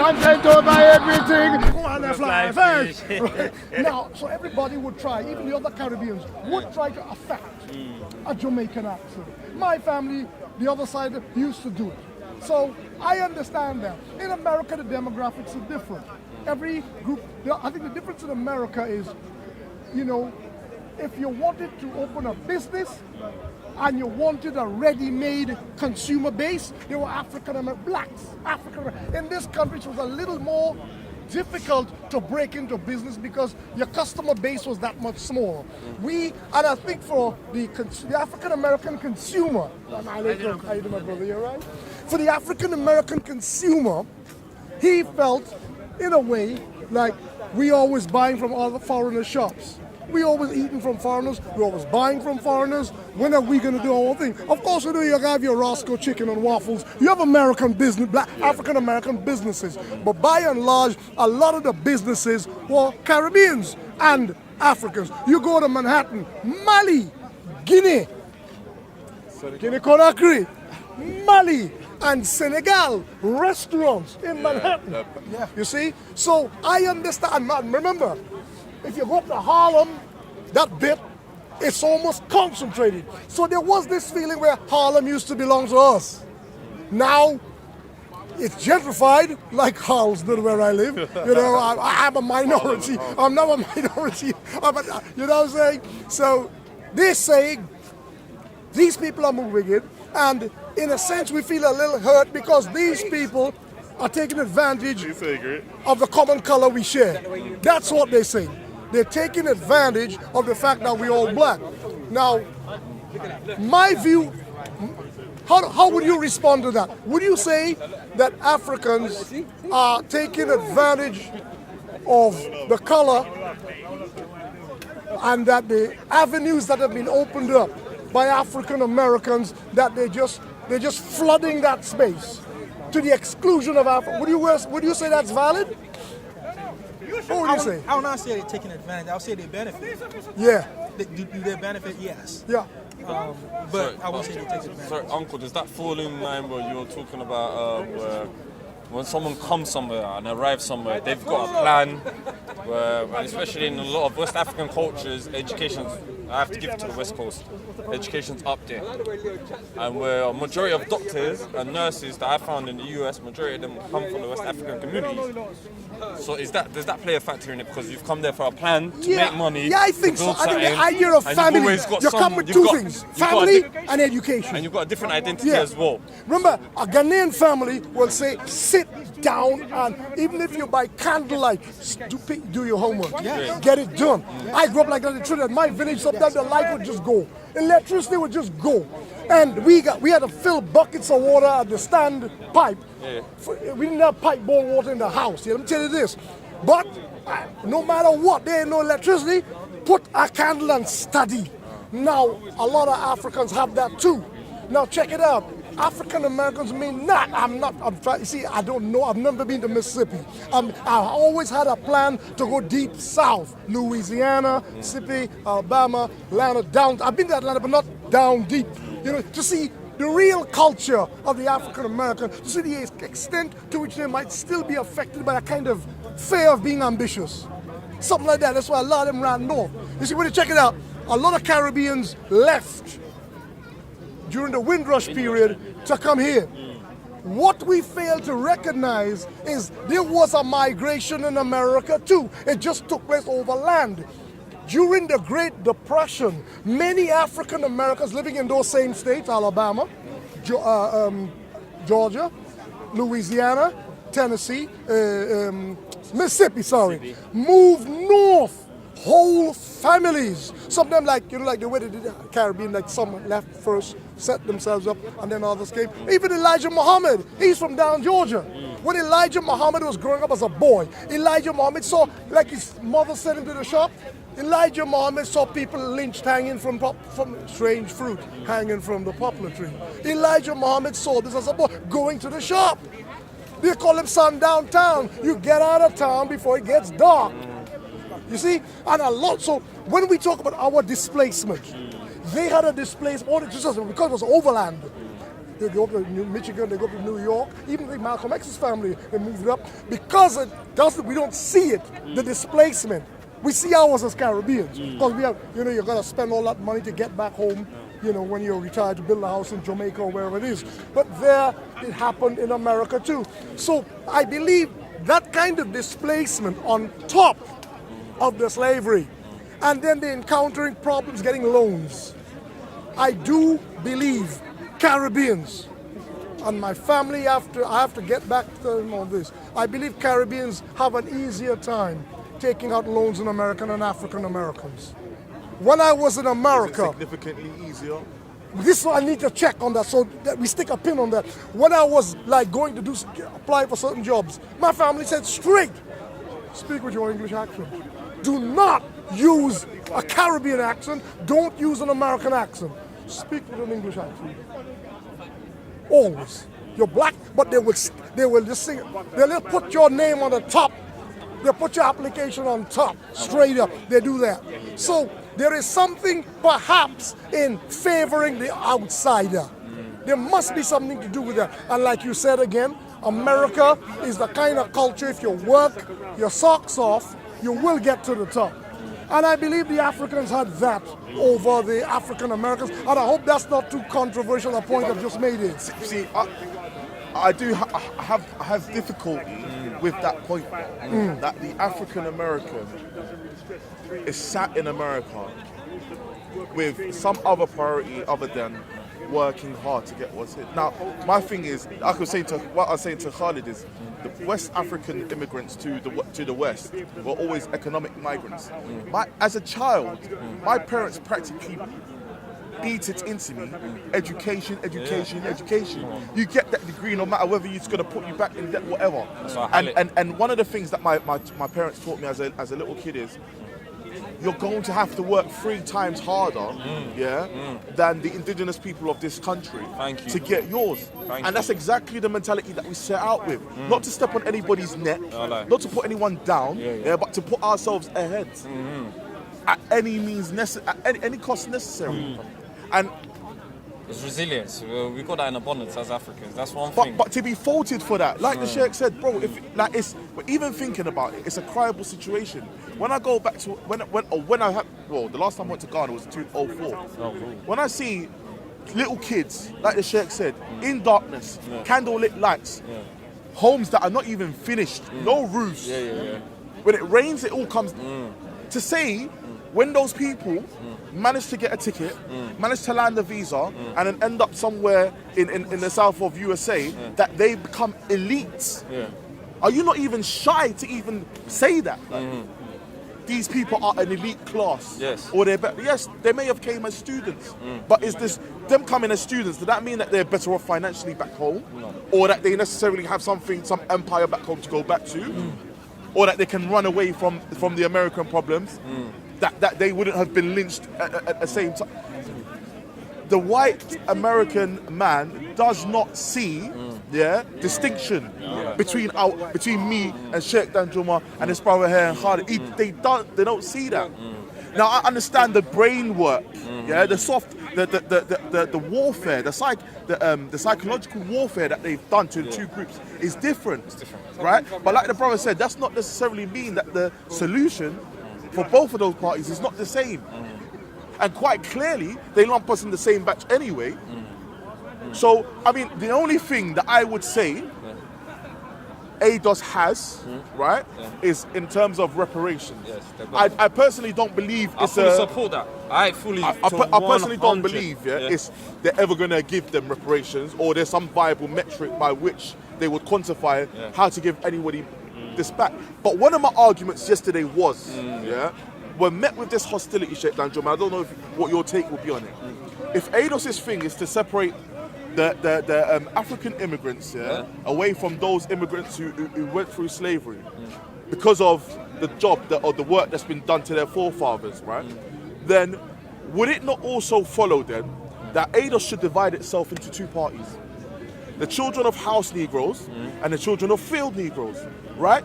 content over everything. Go on and fly fish. Right? Now, so everybody would try, even the other Caribbeans, would try to affect a Jamaican accent. My family, the other side, used to do it. So I understand that. In America, the demographics are different. Every group, I think the difference in America is, you know, if you wanted to open a business and you wanted a ready-made consumer base, there were African-American, blacks, African-American. In this country, it was a little more difficult to break into business because your customer base was that much smaller. And I think for the African-American consumer, how you doing, my brother, you all right? For the African-American consumer, he felt, in a way, like we always buying from other foreigner shops. We always eating from foreigners. We always buying from foreigners. When are we going to do our own thing? Of course, you know, you have your Roscoe chicken and waffles. You have American business, black African-American businesses. But by and large, a lot of the businesses were Caribbeans and Africans. You go to Manhattan, Mali, Guinea, Conakry, Mali, and Senegal restaurants in Manhattan. Yeah. You see? So I understand. Remember, if you go up to Harlem, that bit, it's almost concentrated. So there was this feeling where Harlem used to belong to us. Now, it's gentrified, like Harlesden, where I live. You know, I'm a minority. I'm not a minority. You know what I'm saying? So they say these people are moving in, and in a sense, we feel a little hurt because these people are taking advantage of the common color we share. That's what they say. They're taking advantage of the fact that we're all black. Now, my view, how would you respond to that? Would you say that Africans are taking advantage of the color and that the avenues that have been opened up by African Americans, that they're just flooding that space to the exclusion of Africa? Would you say that's valid? What would you say? I will not say they're taking advantage. I'll say they benefit. Yeah. Do they benefit? Yes. Yeah. But I won't say they take advantage. Sorry, Uncle, does that fall in line where you were talking about when someone comes somewhere and arrives somewhere, they've got a plan, and especially in a lot of West African cultures, education, I have to give it to the West Coast, education's up there. And where a majority of doctors and nurses that I found in the US, majority of them come from the West African communities. So does that play a factor in it because you've come there for a plan to make money? Yeah, I think so. I think the idea of family, you come with two things, family and education. And you've got a different identity as well. Remember, a Ghanaian family will say, sit down, and even if you buy candlelight, do your homework. Get it done. I grew up like that in Trinidad. My village, sometimes the light would just go. Electricity would just go. And we had to fill buckets of water at the stand pipe. We didn't have pipe bowl water in the house. Let me tell you this. But no matter what, there ain't no electricity, put a candle and study. Now, a lot of Africans have that too. Now, check it out. African Americans mean not. I don't know. I've never been to Mississippi. I always had a plan to go deep south, Louisiana, Mississippi, Alabama, Atlanta, down. I've been to Atlanta, but not down deep. You know, to see the real culture of the African American, to see the extent to which they might still be affected by a kind of fear of being ambitious. Something like that. That's why a lot of them ran north. You see, when you check it out, a lot of Caribbeans left during the Windrush period to come here. What we fail to recognize is there was a migration in America too. It just took place over land. During the Great Depression, many African Americans living in those same states, Alabama, Georgia, Louisiana, Tennessee, Mississippi, moved north. Whole families. Some of them, like the way they did the Caribbean, like some left first, set themselves up, and then others came. Even Elijah Muhammad, he's from down Georgia. When Elijah Muhammad was growing up as a boy, Elijah Muhammad saw, like his mother sent him to the shop, Elijah Muhammad saw people lynched hanging from strange fruit, hanging from the poplar tree. Elijah Muhammad saw this as a boy, going to the shop. They call him sundown town. You get out of town before it gets dark. You see, and a lot. So when we talk about our displacement, they had a displacement because it was overland. they go up to Michigan, they go up to New York. Even like Malcolm X's family, they moved up because we don't see it, the displacement. We see ours as Caribbeans because we have, you're gonna spend all that money to get back home, when you're retired to build a house in Jamaica or wherever it is. But there, it happened in America too. So I believe that kind of displacement on top of the slavery, and then they're encountering problems getting loans. I do believe Caribbeans, and my family, I have to get back to them on this, I believe Caribbeans have an easier time taking out loans than American and African Americans. When I was in America, is it significantly easier? this I need to check on that, so that we stick a pin on that. When I was like going to apply for certain jobs, my family said straight, speak with your English accent. Do not use a Caribbean accent. Don't use an American accent. Speak with an English accent. Always. You're black, but they will just sing. They'll just put your name on the top. They'll put your application on top, straight up. They do that. So there is something perhaps in favoring the outsider. There must be something to do with that. And like you said again, America is the kind of culture, if you work your socks off, you will get to the top. And I believe the Africans had that over the African Americans. And I hope that's not too controversial a point I've just made it. See, I do have difficulty with that point, that the African American is sat in America with some other priority other than working hard to get what's it. Now, my thing is, what I was saying to Khalid is, the West African immigrants to the West were always economic migrants. As a child, my parents practically beat it into me. Education. You get that degree no matter whether it's going to put you back in debt, whatever. And one of the things that my parents taught me as a little kid is, you're going to have to work 3 times harder, than the indigenous people of this country to get yours. And that's exactly the mentality that we set out with. Not to step on anybody's neck, not to put anyone down, but to put ourselves ahead at any means at any cost necessary. And it's resilience. We got that in abundance as Africans. That's one thing. But to be faulted for that, like the Sheikh said, bro, even thinking about it, it's a criable situation. When I go back to the last time I went to Ghana was 2004. When I see little kids, like the Sheikh said, in darkness, candlelit lights, homes that are not even finished, no roofs. When it rains, it all comes. To say, when those people manage to get a ticket, manage to land a visa, and then end up somewhere in the south of USA, that they become elites. Are you not even shy to even say that? These people are an elite class. Yes. Or they may have came as students. But is this them coming as students, does that mean that they're better off financially back home? No. Or that they necessarily have some empire back home to go back to? Or that they can run away from the American problems? That they wouldn't have been lynched at the same time. The white American man does not see distinction between me and Sheikh Danjuma and his brother here and Khalid. They don't see that. Now I understand the brain work, the warfare, the psychological warfare that they've done to the two groups is different. Right? But like the brother said, that's not necessarily mean that the solution for both of those parties is not the same. And quite clearly, they lump us in the same batch anyway. So, I mean, the only thing that I would say ADOS has, right, is in terms of reparations. Yes, I personally don't believe I fully support that. I personally don't believe they're ever going to give them reparations, or there's some viable metric by which they would quantify how to give anybody this back. But one of my arguments yesterday was, we're met with this hostility, Sheikh Danjuma. I don't know what your take would be on it. If ADOS's thing is to separate the African immigrants away from those immigrants who went through slavery because of the job or the work that's been done to their forefathers, right? Then would it not also follow then that ADOS should divide itself into 2 parties? The children of house Negroes and the children of field Negroes, right?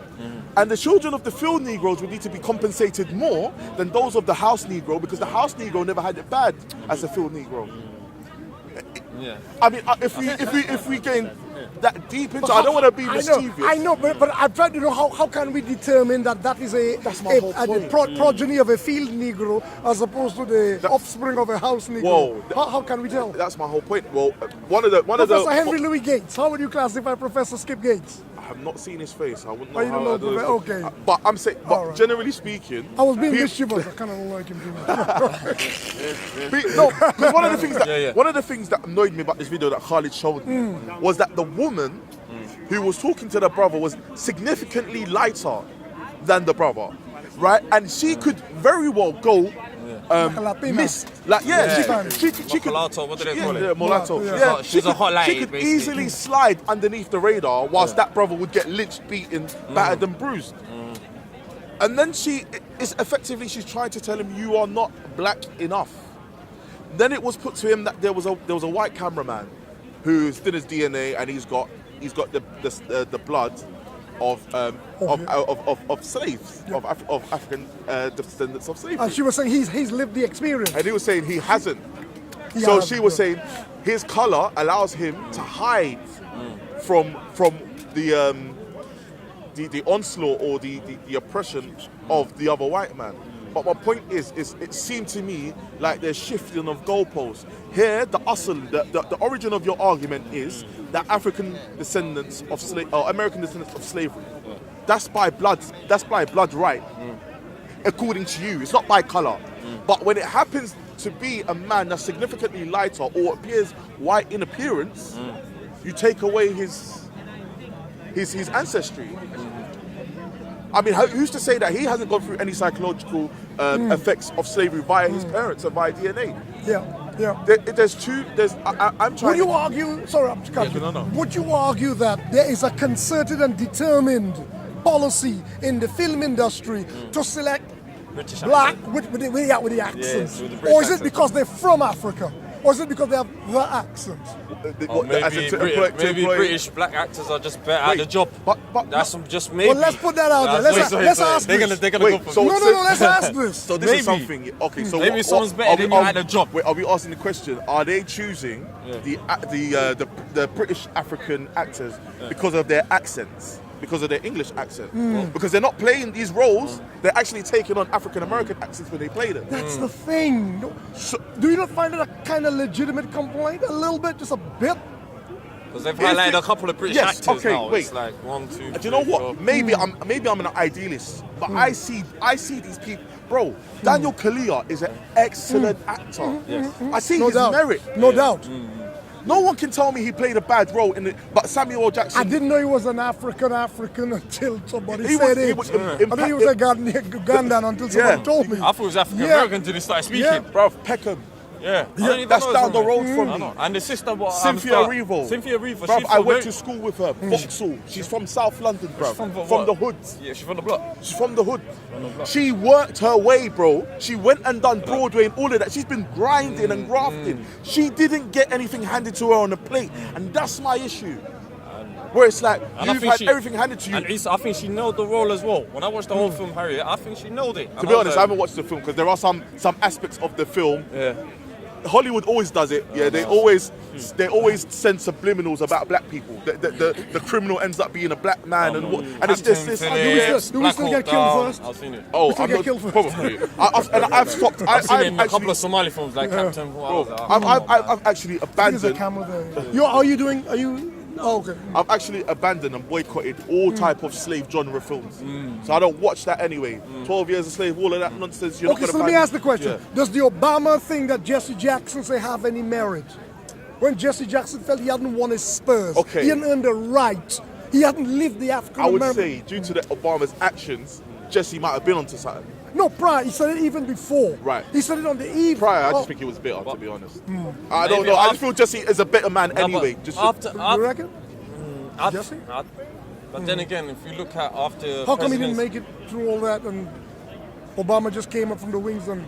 And the children of the field Negroes would need to be compensated more than those of the house Negro, because the house Negro never had it bad as a field Negro. Yeah. I mean, if we get that deep into, I don't want to be mischievous. I know, but I'm trying to know how can we determine that is a progeny of a field Negro as opposed to the offspring of a house Negro. Whoa. How can we tell? That's my whole point. Well, one of Professor the Henry Louis Gates. How would you classify Professor Skip Gates? I have not seen his face. I wouldn't know. Oh, you don't know, I don't know. okay. But I'm saying, All right. generally speaking, I was being mischievous. I kind of don't like him too much. no, because one of the things that annoyed me about this video that Khalid showed me was that the woman who was talking to the brother was significantly lighter than the brother, right? And she could very well go. Missed, she could. Mulatto, what do they call it? Mulatto. Yeah. She's a hot lady, She could basically. easily slide underneath the radar, whilst that brother would get lynched, beaten, battered, and bruised. And then she's trying to tell him, you are not black enough. Then it was put to him that there was a white cameraman who's did his DNA and he's got the blood of slaves, of African descendants of slavery. And she was saying he's lived the experience. And he was saying he hasn't. He So hasn't, she was yeah. saying his color allows him to hide from the onslaught or the oppression of the other white man. But my point is it seemed to me like there's shifting of goalposts. Here, the origin of your argument is that African descendants of American descendants of slavery. That's by blood right, according to you. It's not by color. But when it happens to be a man that's significantly lighter or appears white in appearance, you take away his ancestry. I mean, who's to say that he hasn't gone through any psychological effects of slavery via his parents or via DNA? Yeah. I'm trying. Would you argue? Sorry, I'm cutting you. No. Would you argue that there is a concerted and determined policy in the film industry to select British black accent. with the accents, with the British or is it accent. because they're from Africa, or is it because they have the accent? Or maybe British black actors are just better at the job. But That's just maybe. Well, let's put that out there. Let's ask They're this. gonna go for No, let's ask this. So this Maybe. is something. Okay, so Maybe someone's better than you at the job. Wait, are we asking the question? Are they choosing the British African actors because of their accents? Because of their English accent? Because they're not playing these roles, they're actually taking on African American accents when they play them. That's the thing. Do you not find it a kind of legitimate complaint? A little bit, just a bit. Because they've highlighted a couple of British actors okay, now. wait. It's like 1, 2, 3, Do you know what? 4. Maybe I'm an idealist, but I see these people. Bro, Daniel Kaluuya is an excellent actor. Yes. I see No his doubt. merit. No doubt. No one can tell me he played a bad role in it. But Samuel L. Jackson. I didn't know he was an African until somebody He said was- he it. was I think he was a Ugandan until someone told me. I thought it was African American until he started speaking. Yeah. Bruv, Peckham. Yeah. That's down the road from I me. know. And the sister, Cynthia Erivo. Cynthia Erivo. Bruv, she's I from went very- to school with her. Vauxhall. She's from South London, bruv. from the hood. Yeah, she's from the block. She's from the hood. She worked her way, bro. She went and done Broadway and all of that. She's been grinding and grafting. She didn't get anything handed to her on a plate. And that's my issue. Where it's like, And I you've think had she- everything handed to you. And Eesa, I think she nailed the role as well. When I watched the whole film, Harriet, I think she nailed it. To be honest, I haven't watched the film because there are some aspects of the film. Yeah. Hollywood always does it. Yeah, they always send subliminals about black people. The criminal ends up being a black man, and it's just this. Do we still get killed first? I've seen it. Oh, still I'm get not, killed first. probably. I've stopped. I've seen it in a I've couple of Somali films like Captain. I've actually There's a abandoned. camera there. Are you? Oh, okay. I've actually abandoned and boycotted all type of slave genre films. So I don't watch that anyway. 12 Years a Slave, all of that nonsense. You're Okay, not so gonna let me find- ask the question. Yeah. Does the Obama thing that Jesse Jackson say have any merit? When Jesse Jackson felt he hadn't won his Spurs, Okay. he hadn't earned the right, he hadn't lived the African I would American. say, due to the Obama's actions, Jesse might have been onto something. No, prior, he said it even before. Right. He said it on the eve. Prior, I Oh, just think he was bitter, to be honest. I don't Maybe know. I after- just feel Jesse is a better man anyway. Just you reckon? Jesse? But then again, if you look at after. How come he didn't presidents- make it through all that and Obama just came up from the wings and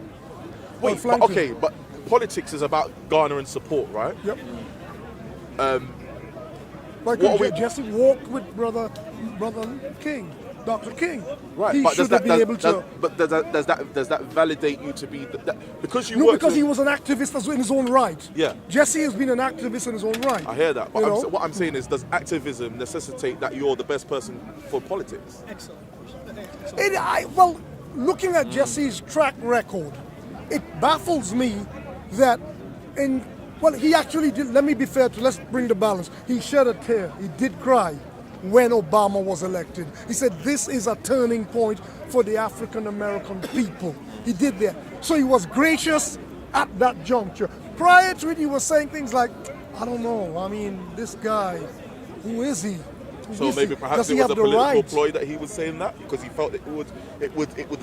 wait, flanked but, him? okay, but politics is about garnering support, right? Yep. Why Why couldn't couldn't Jesse walk with brother King? Dr. King. Right, He but should have been able to. does that validate you to be because you No, worked because he with- was an activist in his own right. Yeah. Jesse has been an activist in his own right. I hear that, but You know? what I'm saying is, does activism necessitate that you're the best person for politics? Excellent. Well, looking at Jesse's track record, it baffles me that he actually did, let me be fair to, let's bring the balance. He shed a tear, he did cry when Obama was elected. He said this is a turning point for the African American people. He did that. So he was gracious at that juncture. Prior to it, he was saying things like, I don't know, I mean, this guy, who is he? So maybe perhaps it was a political ploy that he was saying that because he felt it would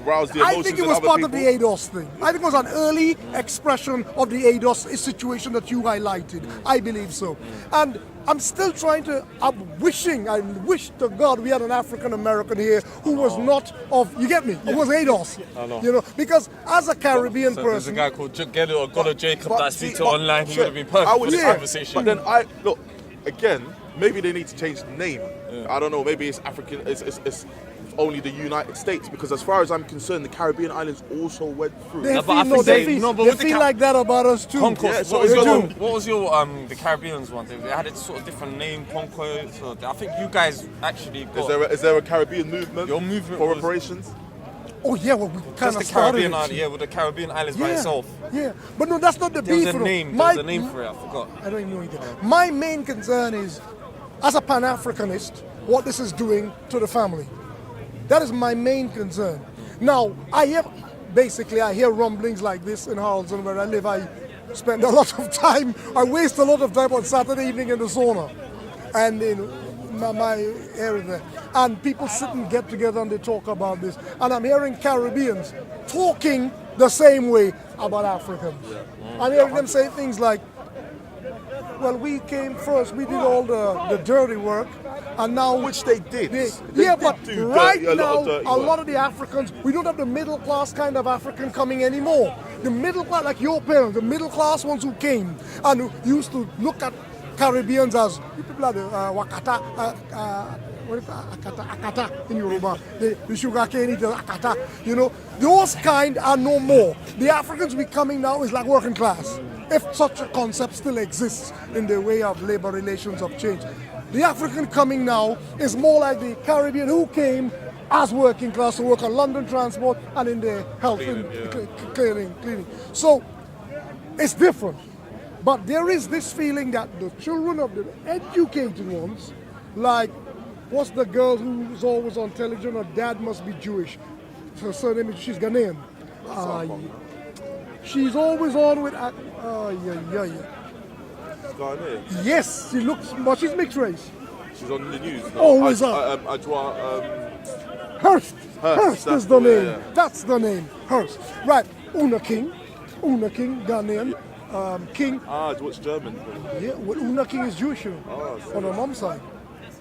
rouse the emotions. I think it in was other part people. of the ADOS thing. I think it was an early expression of the ADOS situation that you highlighted. I believe so. And I'm still trying to, I wish to God we had an African American here who was not of, you get me, who was ADOS. You know, because as a Caribbean So there's a person. guy called Gelo or Golo Jacob that I speak to but- online. He sure, would have been perfect I would for this say- conversation. But then look again. Maybe they need to change the name. I don't know. Maybe it's African. It's only the United States because, as far as I'm concerned, the Caribbean islands also went through. They No, but I feel, think they they- feel, no, but they with the feel like that about us too. Concourse. Yeah, so what they was your the Caribbeans one? They had a sort of different name, Concourse. So I think you guys actually got Is there a Caribbean movement? Your movement for was- reparations? Oh yeah, well we kind just of the started Caribbean it. island, yeah, with the Caribbean islands by itself. Yeah, but no, that's not the There beef. was a though. name. There was a name for it. I forgot. I don't even know either. My main concern is, as a Pan-Africanist, what this is doing to the family. That is my main concern. Now, I hear rumblings like this in Harlesden where I live. I spend a lot of time, I waste a lot of time on Saturday evening in the sauna and in my area there. And people sit and get together and they talk about this. And I'm hearing Caribbeans talking the same way about Africans. I'm hearing them say things like, well, we came first, we did all the dirty work, and now... Which they did. They yeah, did but do right a lot now, of dirty a work. lot of the Africans, we don't have the middle class kind of African coming anymore. The middle class, like your parents, the middle class ones who came and who used to look at Caribbeans as, you people are the Wakata, what is that? Akata in Yoruba, the sugar cane eaters, Akata, you know, those kind are no more. The Africans we coming now is like working class, if such a concept still exists in the way of labor relations of change. The African coming now is more like the Caribbean who came as working class to work on London transport and in the health and cleaning. So it's different. But there is this feeling that the children of the educated ones, like, what's the girl who's always on television? Her dad must be Jewish. Her surname is, she's Ghanaian. She's always on with, Ghanaian. yes, she looks, but she's mixed race. She's on the news. No, Always up. Hurst. Hurst is the name. yeah. That's the name. Hurst. Right. Una King, Ghanaian. King. What's German? Yeah, well, Una King is Jewish, you know, Oh, on her mom's side.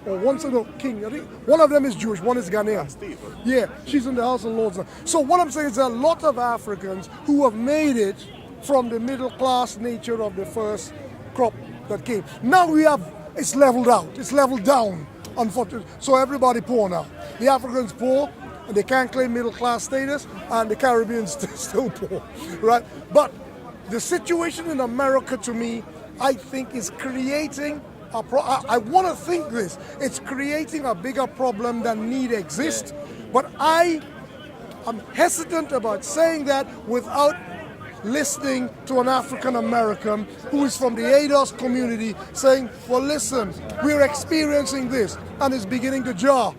Or King. I think one of them is Jewish, one is Ghanaian. Steve. Yeah, she's in the House of Lords now. So what I'm saying is there are a lot of Africans who have made it from the middle class nature of the first crop that came. Now it's leveled out, it's leveled down, unfortunately. So everybody poor now. The Africans poor, and they can't claim middle class status, and the Caribbeans still poor, right? But the situation in America, to me, I think is creating I want to think this. It's creating a bigger problem than need exist. But I'm hesitant about saying that without listening to an African American who is from the ADOS community saying, well, listen, we're experiencing this and it's beginning to jar.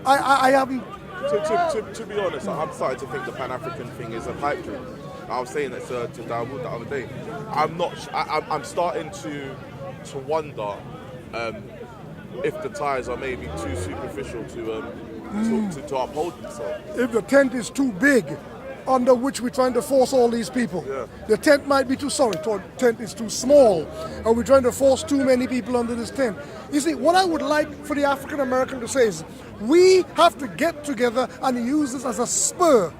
I haven't... To be honest, I'm starting to think the Pan-African thing is a pipe dream. I was saying that to Dawood the other day. I'm starting to wonder if the ties are maybe too superficial to uphold themselves. If the tent is too big, under which we're trying to force all these people. Yeah. The tent might be too, tent is too small, and we're trying to force too many people under this tent. You see, what I would like for the African American to say is, we have to get together and use this as a spur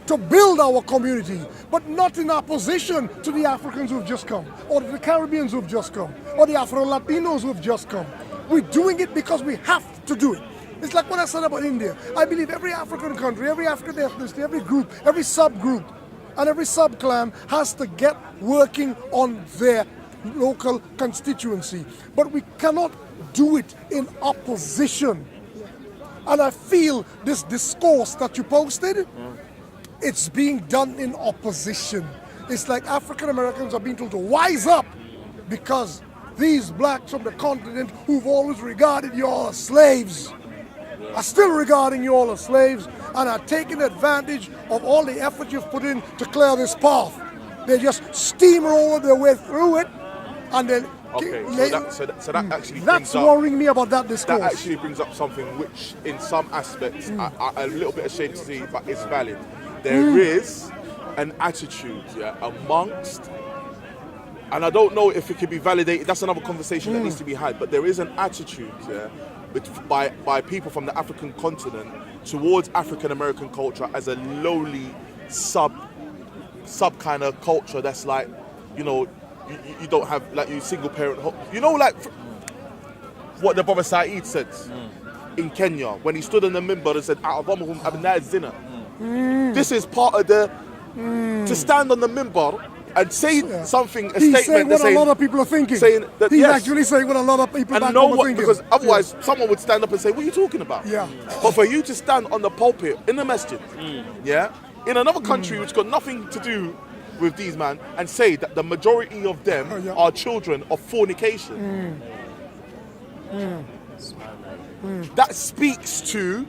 to build our community, but not in opposition to the Africans who've just come, or the Caribbeans who've just come, or the Afro-Latinos who've just come. We're doing it because we have to do it. It's like what I said about India. I believe every African country, every African ethnicity, every group, every subgroup, and every sub-clan has to get working on their local constituency. But we cannot do it in opposition. And I feel this discourse that you posted, it's being done in opposition. It's like African Americans are being told to wise up because these blacks from the continent who've always regarded you all as slaves are still regarding you all as slaves and are taking advantage of all the effort you've put in to clear this path. They just steamroll their way through it and then... Okay, so that actually that's brings up, worrying me about that discourse. That actually brings up something which, in some aspects, I'm a little bit ashamed to see, but it's valid. There is an attitude, amongst, and I don't know if it can be validated. That's another conversation that needs to be had. But there is an attitude, by people from the African continent towards African American culture as a lowly sub kind of culture. That's like, you don't have, like, you single parent home. Like what the brother Saeed said in Kenya when he stood on the minbar and said, this is part of the, to stand on the minbar and say something, a He's statement. saying what a lot of people are thinking. Saying that, He's actually saying what a lot of people back home are thinking. Because otherwise someone would stand up and say, what are you talking about? Yeah. But for you to stand on the pulpit in the masjid, in another country which got nothing to do with these men, and say that the majority of them are children of fornication. That speaks to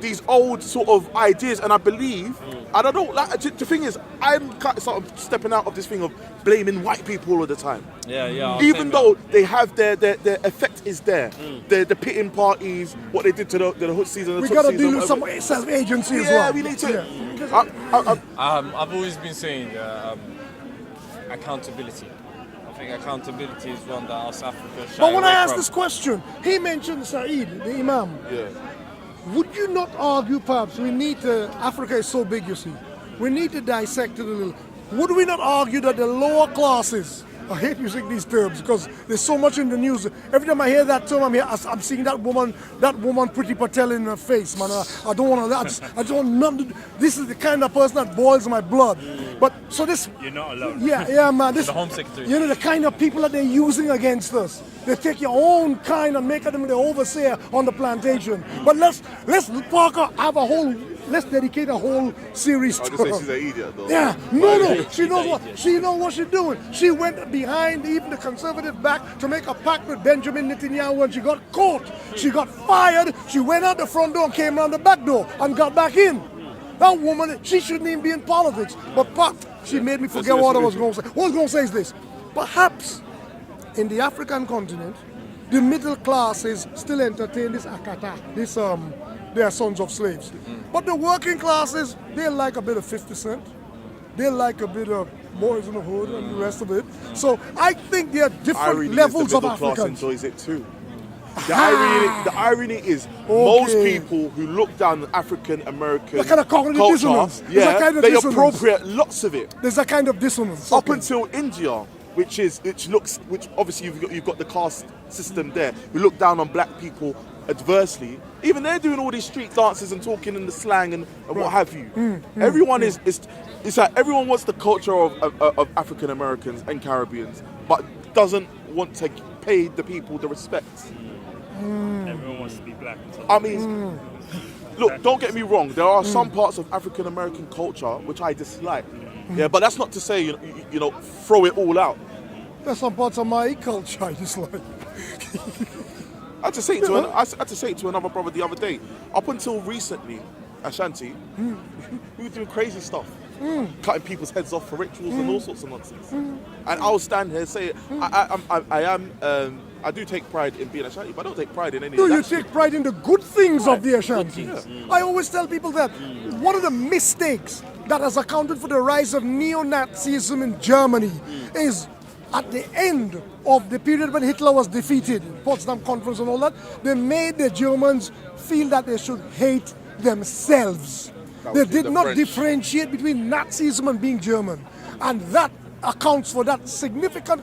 these old sort of ideas, and I believe, I don't know, like, the thing is, I'm sort of stepping out of this thing of blaming white people all the time. Even though they have their effect is there. The pitting parties, what they did to the Hootsies and the We got to Tutsis deal and with some self-agency as well. Yeah, we need to. I've always been saying accountability. I think accountability is one that us Africans shy But when I away asked from. this question, he mentioned Saeed, the Imam. Yeah. Would you not argue, perhaps, we need to, Africa is so big, you see, we need to dissect it a little. Would we not argue that the lower classes, I hate using these terms because there's so much in the news. Every time I hear that term, I'm seeing that woman Priti Patel in her face, man. I don't want to, I don't want nothing. This is the kind of person that boils my blood. But so this... You're not alone. Yeah, man. This, the Home Secretary. The kind of people that they're using against us. They take your own kind and make them the overseer on the plantation. But let's Parker have a whole... Let's dedicate a whole series to I just say her. she's an idiot, though. Yeah, no. She knows what she's doing. She went behind even the conservative back to make a pact with Benjamin Netanyahu, and she got caught. She got fired. She went out the front door and came around the back door and got back in. That woman, she shouldn't even be in politics. But she made me forget what I was going to say. What I was going to say is this: perhaps in the African continent, the middle classes still entertain this akata, they are sons of slaves. But the working classes, they like a bit of 50 Cent. They like a bit of Boys in the Hood and the rest of it. So I think there are different levels of the middle class Africans. enjoys it too. The irony is most people who look down on African American That kind of cognitive culture, dissonance. There's a kind of they dissonance. appropriate lots of it. There's a kind of dissonance. Up until India, which obviously you've got the caste system there. We look down on black people adversely. Even they're doing all these street dances and talking in the slang and what have you. Everyone it's like everyone wants the culture of African Americans and Caribbeans, but doesn't want to pay the people the respect. Everyone wants to be black. I mean, look, don't get me wrong. There are some parts of African American culture which I dislike. Yeah, but that's not to say you know throw it all out. There's some parts of my culture I dislike. I had to say it to another brother the other day. Up until recently, Ashanti, we were doing crazy stuff, cutting people's heads off for rituals and all sorts of nonsense. And I'll stand here and say, I do take pride in being Ashanti, but I don't take pride in any Do of you that take shit. pride in the good things of the Ashanti? Yeah. I always tell people that one of the mistakes that has accounted for the rise of neo-Nazism in Germany is at the end of the period when Hitler was defeated, Potsdam Conference and all that, they made the Germans feel that they should hate themselves. They did not French. differentiate between Nazism and being German. And that accounts for that significant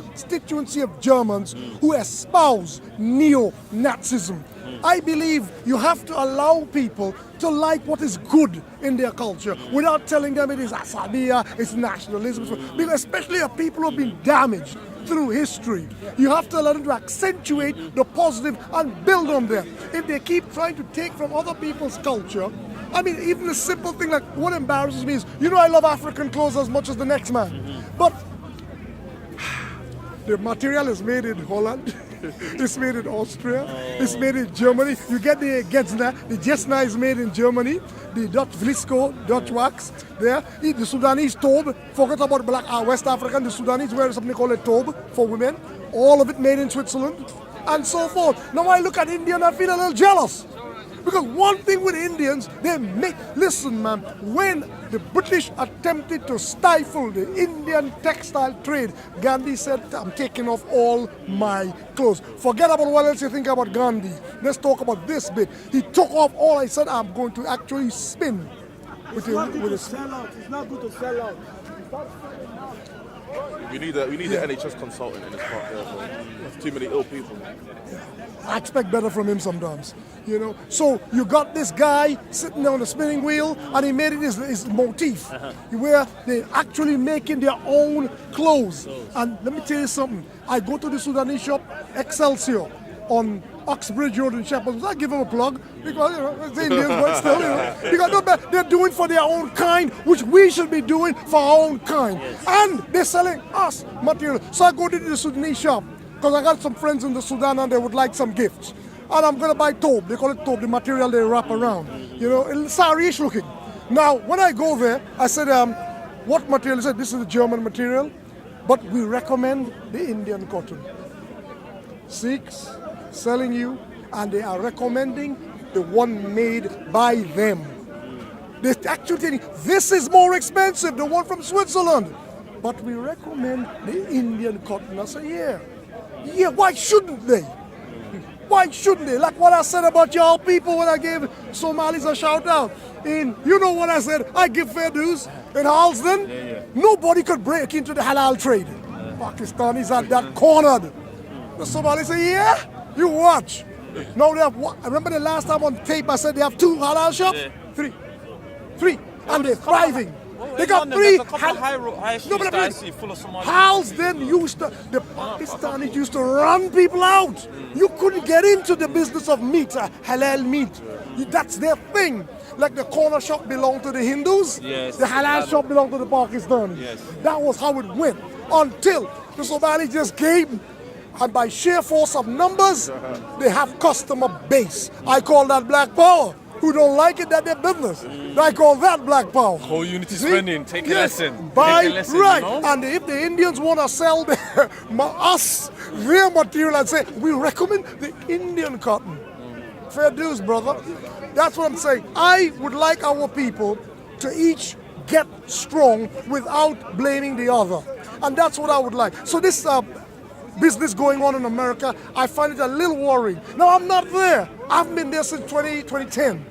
constituency of Germans who espouse neo-Nazism. I believe you have to allow people to like what is good in their culture without telling them it is Asabia, it's nationalism. Because especially if people who have been damaged through history, you have to allow them to accentuate the positive and build on them. If they keep trying to take from other people's culture, I mean, even a simple thing like what embarrasses me is, I love African clothes as much as the next man, but the material is made in Holland. It's made in Austria. It's made in Germany. You get the Getsna. The Getsna is made in Germany. The Dutch Vlisco, Dutch wax there. The Sudanese tobe. Forget about black West African. The Sudanese wear something called a tobe for women. All of it made in Switzerland. And so forth. Now I look at India and I feel a little jealous. Because one thing with Indians, listen man, when the British attempted to stifle the Indian textile trade, Gandhi said, I'm taking off all my clothes. Forget about what else you think about Gandhi. Let's talk about this bit. He took off all. I said, I'm going to actually spin. It's not good to sell out. It's not good to sell out. We need an NHS consultant in this part there, bro. There's too many ill people. I expect better from him sometimes, So you got this guy sitting there on the spinning wheel, and he made it his motif, where they're actually making their own clothes. And let me tell you something. I go to the Sudanese shop, Excelsior, on Oxbridge Road in Shepherd's. I give them a plug because it's Indians, but still, because they're doing for their own kind, which we should be doing for our own kind. And they're selling us material. So I go to the Sudanese shop because I got some friends in the Sudan and they would like some gifts. And I'm gonna buy tobe. They call it tobe, the material they wrap around. It's sari-ish looking. Now, when I go there, I said, what material? He said, this is the German material, but we recommend the Indian cotton. Sikhs selling you, and they are recommending the one made by them. They're actually telling you, this is more expensive, the one from Switzerland, but we recommend the Indian cotton. I say, yeah, why shouldn't they? Why shouldn't they? Like what I said about y'all people when I gave Somalis a shout out. What I said? I give fair dues in Halsden. Nobody could break into the halal trade. Pakistanis had that cornered. The Somalis say, yeah, you watch. Now they have what? I remember the last time on tape I said they have 2 halal shops? Yeah. 3. And they're thriving. They got 3. High streets that I see full of Somalis. Halsden the Pakistanis used to run people out. You couldn't get into the business of meat, halal meat. That's their thing. Like the corner shop belonged to the Hindus, yes, the halal shop belonged to the Pakistanis. Yes. That was how it went until the Somalis just came. And by sheer force of numbers, they have customer base. I call that black power. Who don't like it, that's their business. I call that black power. Whole unity spending, take a lesson. Buy, take a lesson, right. And if the Indians want to sell their material and say, we recommend the Indian cotton. Fair dues, brother. That's what I'm saying. I would like our people to each get strong without blaming the other. And that's what I would like. So this business going on in America, I find it a little worrying. Now, I'm not there. I haven't been there since 2010.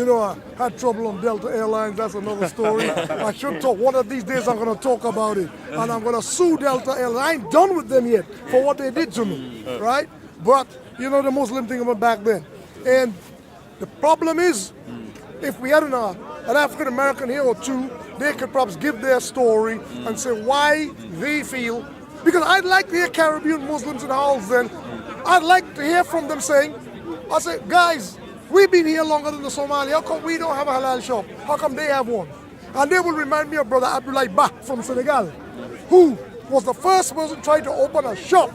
I had trouble on Delta Airlines. That's another story. I should talk. One of these days, I'm going to talk about it. And I'm going to sue Delta Airlines. I ain't done with them yet for what they did to me, right? But, the Muslim thing about back then. And the problem is, if we had an African-American here or two, they could perhaps give their story and say why they feel. Because I'd like to hear Caribbean Muslims in Halsden. I'd like to hear from them saying, I say, guys, we've been here longer than the Somali. How come we don't have a halal shop? How come they have one? And they will remind me of Brother Abdoulaye Ba from Senegal, who was the first person trying to open a shop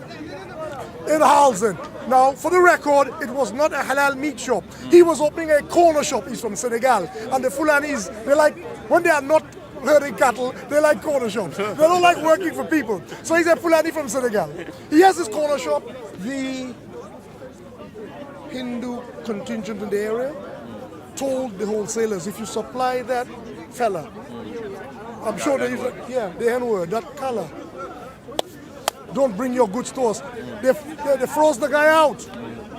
in Halsden. Now, for the record, it was not a halal meat shop. He was opening a corner shop. He's from Senegal. And the Fulanis, they like, when they are not herding cattle, they like corner shops. They don't like working for people. So he's a Fulani from Senegal. He has his corner shop. The Hindu contingent in the area told the wholesalers, if you supply that fella, I'm sure they use the N-word, that color, don't bring your goods to us. They froze the guy out.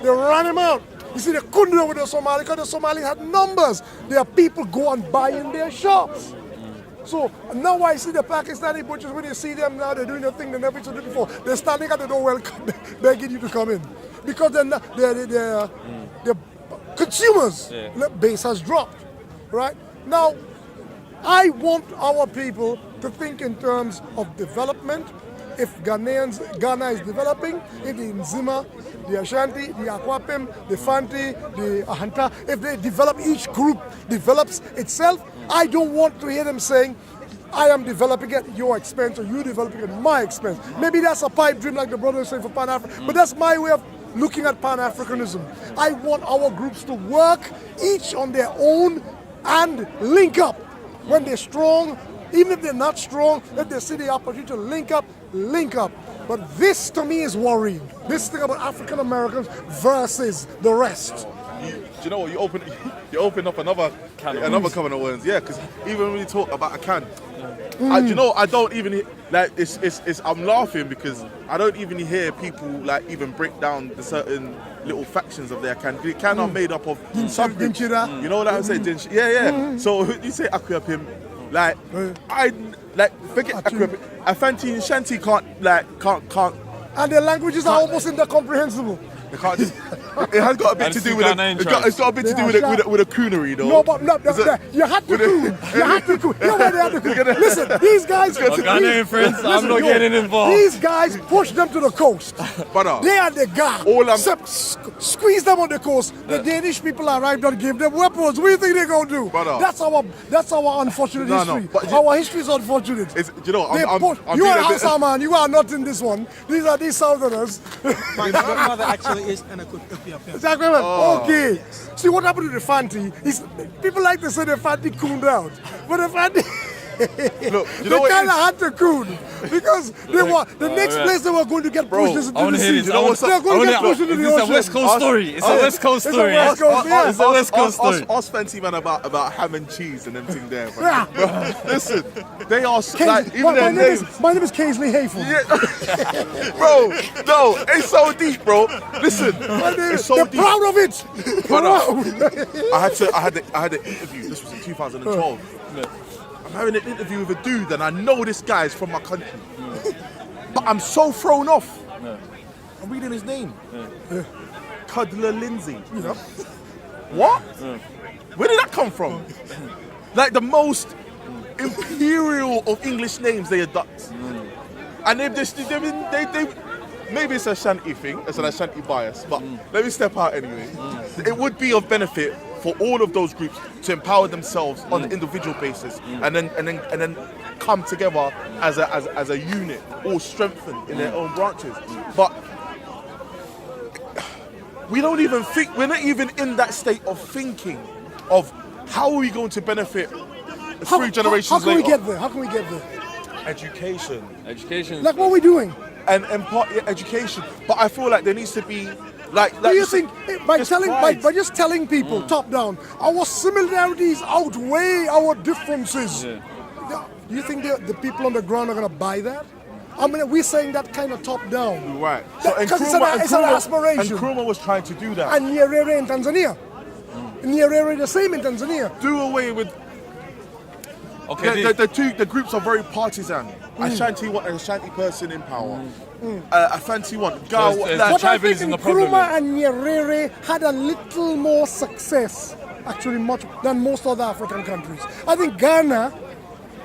They ran him out. You see, they couldn't do it with the Somali because the Somali had numbers. There are people go and buy in their shops. So now I see the Pakistani butchers, when you see them now, they're doing the thing they never used to do before. They're standing at the door welcome, begging you to come in. Because they're consumers' base has dropped, right? Now, I want our people to think in terms of development. If Ghana is developing, if the Nzima, the Ashanti, the Akwapim, the Fanti, the Ahanta, if they develop, each group develops itself, I don't want to hear them saying, I am developing at your expense or you developing at my expense. Maybe that's a pipe dream like the brother was saying for Pan-African, but that's my way of looking at Pan-Africanism. I want our groups to work each on their own and link up. When they're strong, even if they're not strong, if they see the opportunity to link up, link up. But this to me is worrying. This thing about African Americans versus the rest. Do you know what? You open up another can of worms. Yeah, because even when you talk about a can, I don't even like it's. I'm laughing because I don't even hear people like even break down the certain little factions of their can. The can are made up of subgroups. You know what I'm saying? Yeah. So you say Akwapim, like I like forget Akwapim. Afanti and Shanti can't. And their languages are almost incomprehensible. They can't just, it has got a bit to do with it's got a bit to do with a coonery though. No, but you had to coon. You had to coon. You know why they had to coon? Listen, these guys. Ghanaian friends, I'm not getting involved. These guys push them to the coast. They are the guy. Squeeze them on the coast. The Danish people arrived and gave them weapons. What do you think they're gonna do? That's our unfortunate history. Our history is unfortunate. You are a Hausa man. You are not in this one. These are these Southerners. My grandmother actually is an Ethiopian. Zachariah, okay. See what happened to the Fanti? People like to say the Fanti cooned out, but the Fanti they kind of had to coon because they were the next place they were going to get pushed into the sea. They're going to get pushed into the ocean. It's a West Coast story. It's a West Coast story. It's a West Coast story. Us fancy man about ham and cheese and everything there. Bro. Listen, they are like even their names. My name is Kaisley Hayful. Yeah. Bro, no, it's so deep, bro. Listen, it's so deep. They're proud of it. I had an interview. This was in 2012. I'm having an interview with a dude and I know this guy's from my country. But I'm so thrown off. I'm reading his name. Cuddler Lindsay. What? Where did that come from? Like the most imperial of English names they adopt. And they maybe it's a Ashanti thing, it's an Ashanti bias, but let me step out anyway. It would be of benefit for all of those groups to empower themselves on an individual basis and then come together as a unit, all strengthened in their own branches. But we don't even think, we're not even in that state of thinking of how are we going to benefit 3 generations later. How can we get there? Education. Like what are we doing? And education. But I feel like there needs to be do you think by just telling people top down, our similarities outweigh our differences? Do you think the people on the ground are going to buy that? I mean, we're saying that kind of top down. Right. Because it's an aspiration. And Nkrumah was trying to do that. And Nyerere in Tanzania. Nyerere the same in Tanzania. Do away with. Okay. The groups are very partisan. Ashanti want an Ashanti person in power. Afanti want Gawa. But I think Nkrumah and Nyerere had a little more success, actually, much than most other African countries. I think Ghana,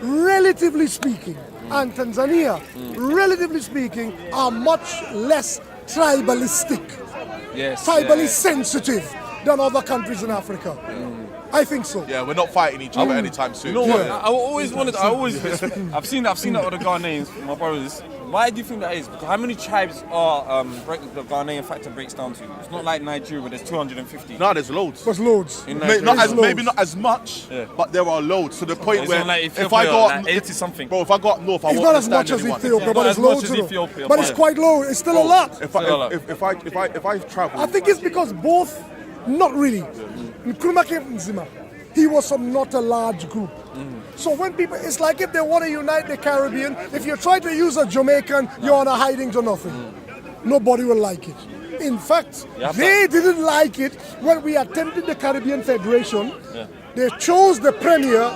relatively speaking, and Tanzania, relatively speaking, are much less tribalistic, tribally sensitive than other countries in Africa. I think so. Yeah, we're not fighting each other anytime soon. You know what? I've seen that with the Ghanaians, my brothers. Why do you think that is? Because how many tribes are the Ghanaian factor breaks down to? It's not like Nigeria where there's 250. No, there's loads. There's loads. Maybe not as much, but there are loads. To the point where if I go up, 80 something. Bro, if I go up north, I won't understand anyone. It's not as much as Ethiopia, but it's loads. But it's quite low. It's still a lot. If I travel, I think it's because both, not really. Nkrumah came from Nzima. He was from not a large group. So when people, it's like if they want to unite the Caribbean, if you try to use a Jamaican, you're on a hiding to nothing. Nobody will like it. In fact, they didn't like it when we attempted the Caribbean Federation. They chose the premier,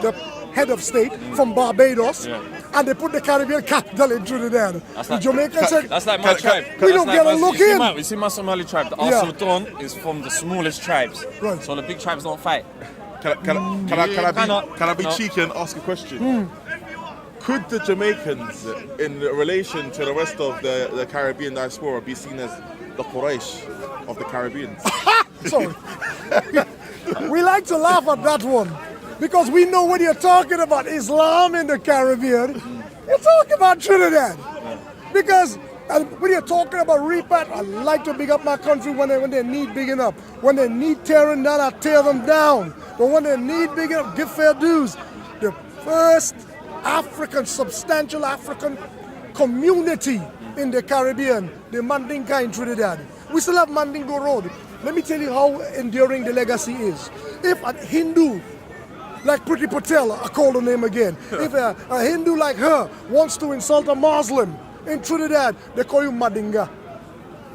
head of state from Barbados, and they put the Caribbean capital in Trinidad. The Jamaicans said, That's like my tribe. we don't get a look in. You see my Somali tribe, the Al Sultan is from the smallest tribes. Right. So the big tribes don't fight. Can I be cheeky and ask a question? Could the Jamaicans, in relation to the rest of the Caribbean diaspora, be seen as the Quraysh of the Caribbean? Sorry. We like to laugh at that one because we know when you're talking about Islam in the Caribbean, you're talking about Trinidad. Because when you're talking about repat, I like to big up my country when they need bigging up. When they need tearing down, I tear them down. But when they need bigging up, give fair dues. The first substantial African community in the Caribbean, the Mandinka in Trinidad. We still have Mandingo Road. Let me tell you how enduring the legacy is. If a Hindu, like Priti Patel, I call the name again, if a Hindu like her wants to insult a Muslim in Trinidad, they call you Madinga.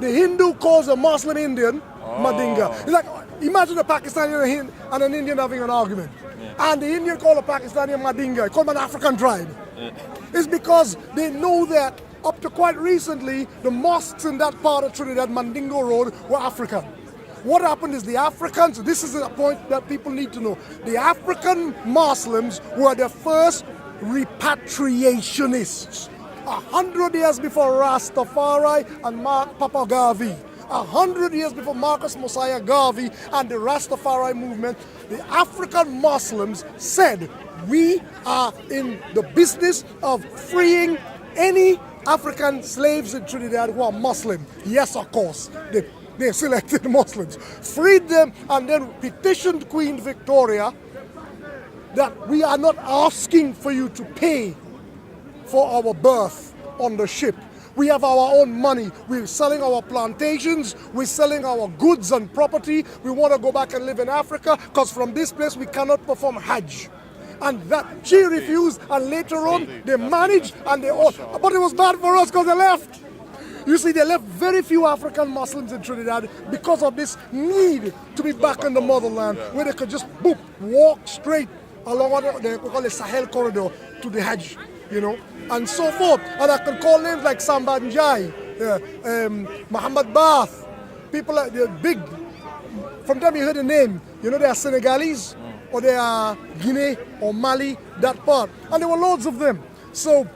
The Hindu calls a Muslim Indian Madinga. It's like, imagine a Pakistani and an Indian having an argument. And the Indian call a Pakistani Madinga, call them an African tribe. It's because they know that up to quite recently, the mosques in that part of Trinidad, Mandingo Road, were African. What happened is the Africans, this is a point that people need to know, the African Muslims were the first repatriationists. 100 years before Rastafari and Papa Garvey. 100 years before Marcus Mosiah Garvey and the Rastafari movement, the African Muslims said, we are in the business of freeing any African slaves in Trinidad who are Muslim. Yes, of course. They selected Muslims, freed them, and then petitioned Queen Victoria that we are not asking for you to pay for our birth on the ship. We have our own money. We're selling our plantations. We're selling our goods and property. We want to go back and live in Africa because from this place we cannot perform Hajj. And that she refused, and later on they managed and they all. But it was bad for us because they left. You see, they left very few African Muslims in Trinidad because of this need to be back in the motherland where they could just boop, walk straight along what they call the Sahel corridor to the Hajj, you know, and so forth. And I can call names like Samba Njai, Muhammad Bath, people like the big, from time you heard the name, you know, they are Senegalese or they are Guinea or Mali, that part. And there were loads of them. So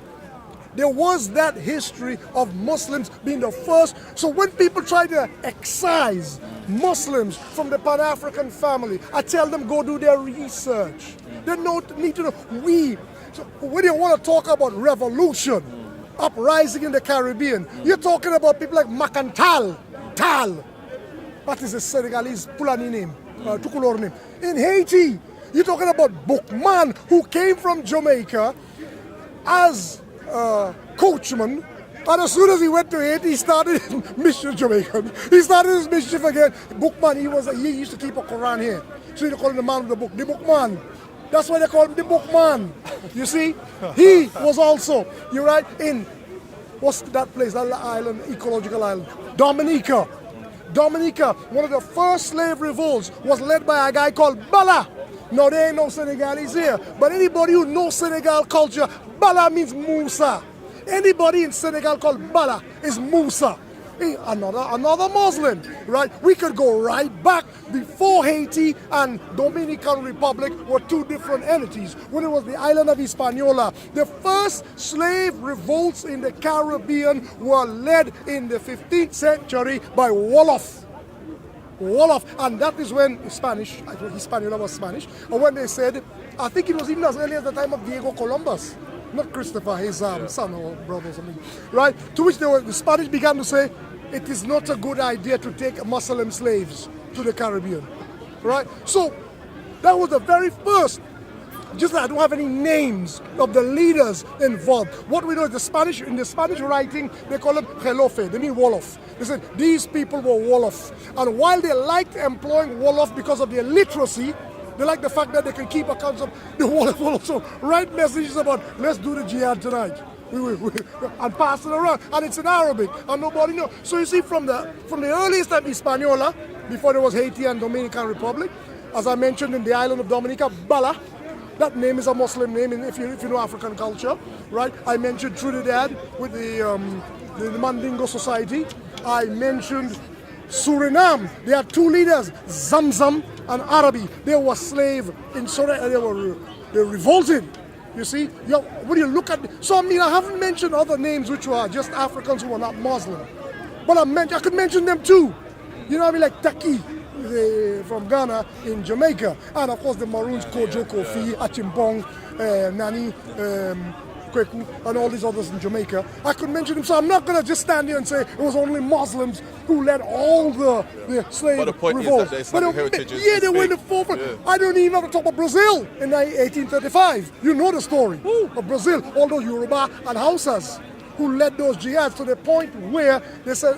there was that history of Muslims being the first. So when people try to excise Muslims from the Pan-African family, I tell them go do their research. They need to know so when you want to talk about revolution, uprising in the Caribbean, you're talking about people like Macantal, Tal. That is a Senegalese Pulani name, Tukulor name. In Haiti, you're talking about Bookman, who came from Jamaica as coachman, and as soon as he went to Haiti, he started his mischief Jamaican. He started his mischief again. Bookman, he used to keep a Quran here. So they call him the man of the book, the Bookman. That's why they call him the Bookman. You see? He was also, you're right, in, what's that place, that island, ecological island? Dominica. Dominica, one of the first slave revolts was led by a guy called Bala. No, there ain't no Senegalese here. But anybody who knows Senegal culture, Bala means Musa. Anybody in Senegal called Bala is Musa. Another Muslim, right? We could go right back before Haiti and Dominican Republic were two different entities. When it was the island of Hispaniola, the first slave revolts in the Caribbean were led in the 15th century by Wolof. And that is when Hispaniola was Spanish, or when they said, I think it was even as early as the time of Diego Columbus, not Christopher, his son or brother or something, right? To which the Spanish began to say, it is not a good idea to take Muslim slaves to the Caribbean, right? So that was the very first. Just like I don't have any names of the leaders involved. What we know is in the Spanish writing, they call them Jelofe, they mean Wolof. They said these people were Wolof. And while they liked employing Wolof because of their literacy, they like the fact that they can keep accounts of the Wolof will also write messages about, let's do the jihad tonight. And pass it around. And it's in Arabic, and nobody knows. So you see, from the earliest time Hispaniola, before there was Haiti and Dominican Republic, as I mentioned in the island of Dominica, Bala, That name is a Muslim name, if you know African culture, right? I mentioned Trinidad with the Mandingo Society. I mentioned Suriname. They had two leaders, Zamzam and Arabi. They were slave in Suriname. They revolted. You see, when you look at, so I mean, I haven't mentioned other names which were just Africans who were not Muslim, but I could mention them too. You know what I mean, like Taki from Ghana in Jamaica, and of course the Maroons, Kojo, Kofi, Achimbong, Nani, Kweku, and all these others in Jamaica. I could mention them, so I'm not going to just stand here and say it was only Muslims who led all the slave But the point revolts. is that the Islamic heritage is they were in the big. forefront. I don't even have to talk about Brazil in 1835. You know the story of Brazil, all those Yoruba and Hausas who led those jihads to the point where they said,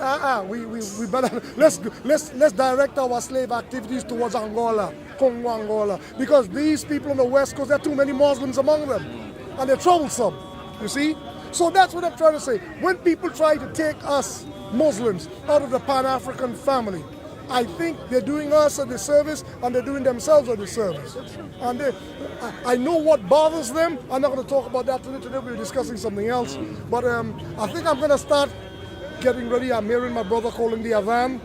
we better let's direct our slave activities towards Angola, Congo, Angola, because these people on the West Coast, there are too many Muslims among them, and they're troublesome. You see, so that's what I'm trying to say. When people try to take us Muslims out of the Pan-African family, I think they're doing us a disservice and they're doing themselves a disservice. And I know what bothers them. I'm not going to talk about that today. Today we're discussing something else. But I think I'm going to start getting ready. I'm hearing my brother calling the Adhan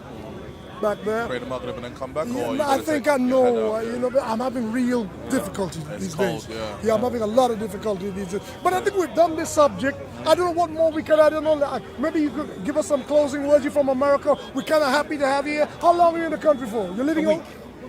back there. Pray the Maghrib and then come back? Or I think I know. I'm having real difficulty these days. Yeah, I'm having a lot of difficulty these days. But I think we've done this subject. I don't know what more we can add on. Maybe you could give us some closing words. You're from America. We're kind of happy to have you here. How long are you in the country for? You're living on?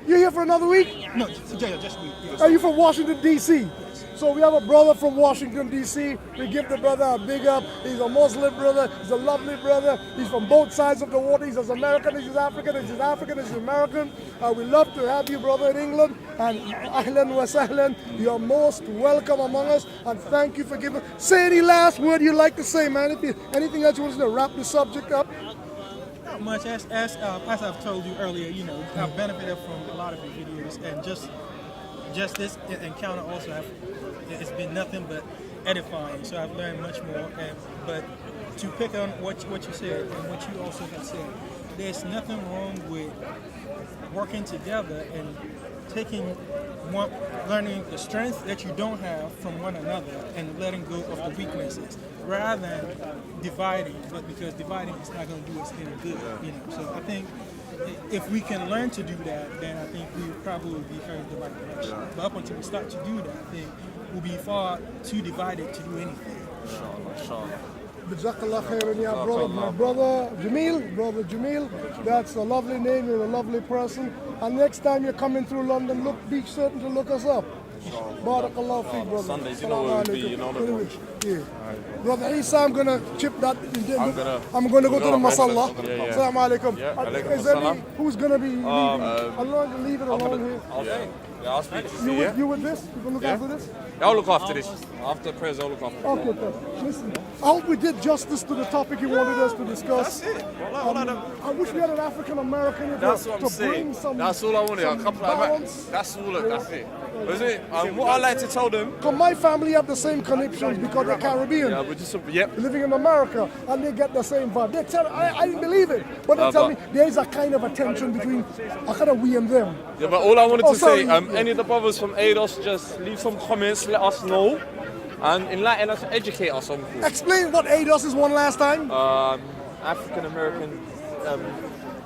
You're here for another week? No, just a week. Yes. Are you from Washington, D.C.? So we have a brother from Washington, D.C. We give the brother a big up. He's a Muslim brother. He's a lovely brother. He's from both sides of the water. He's as American as he's African, as he's African as he's American. We love to have you, brother, in England. And ahlan wa sahlan. You're most welcome among us. And thank you for giving. Say any last word you'd like to say, man. Anything else you want to wrap the subject up? Not much. As I've told you earlier, I've benefited from a lot of your videos, and just this encounter also it's been nothing but edifying. So I've learned much more. But to pick on what you said and what you also have said, there's nothing wrong with working together and learning the strength that you don't have from one another and letting go of the weaknesses, rather than dividing. But because dividing is not going to do us any good, So I think if we can learn to do that, then I think we probably will be heading the right direction. But up until we start to do that, I think we'll be far too divided to do anything. Jazakallah khairan, ya brother. My brother Jamil, that's a lovely name. You're a lovely person. And next time you're coming through London, be certain to look us up. Barakallah feek, brother. Sundays, you know where we'll be, you know the yeah. Brother Eesa, I'm going to chip that. I'm going to go to the Masalla. Assalamu alaikum. Who's going to be leaving? I'm going to leave it alone here. Okay. Yeah, I'll speak to you. You with this? You going to look after this? I'll look after this. After prayers, I'll look after this. Okay, then. Listen, I hope we did justice to the topic you wanted us to discuss. That's it. I wish we had an African American here That's what I'm to saying. bring some. That's all I wanted. A couple of balance. That's all. That's it. Is it? What I like to tell them. Because my family have the same connections because they're Caribbean. Yeah, but just Living in America, and they get the same vibe. They tell I didn't believe it, but they tell me there is a kind of a tension between we and them. Yeah, but all I wanted to say, sorry. any of the brothers from ADOS, just leave some comments, let us know, and enlighten us, educate us on. Explain what ADOS is one last time. African American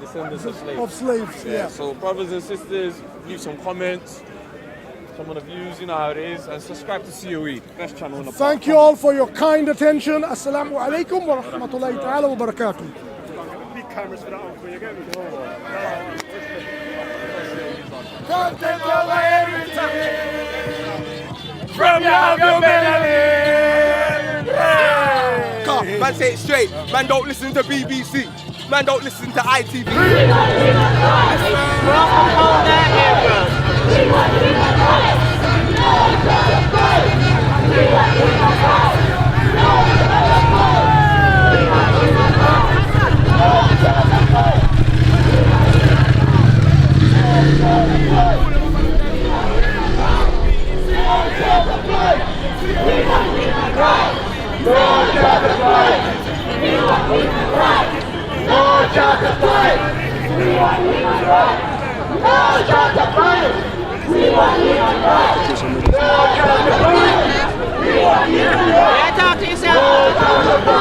descendants of slaves. Of slaves, yeah. So brothers and sisters, leave some comments, some of the views, you know how it is, and subscribe to COE, best channel in the Thank you all for your kind attention. Assalamu alaikum wa rahmatullahi ta'ala wa barakatuh. Big cameras for that one before you get me. Come take over everything from your belly. Come, man, say it straight. Man, don't listen to BBC. Man, don't listen to ITV. No Yeah, talk to yourself.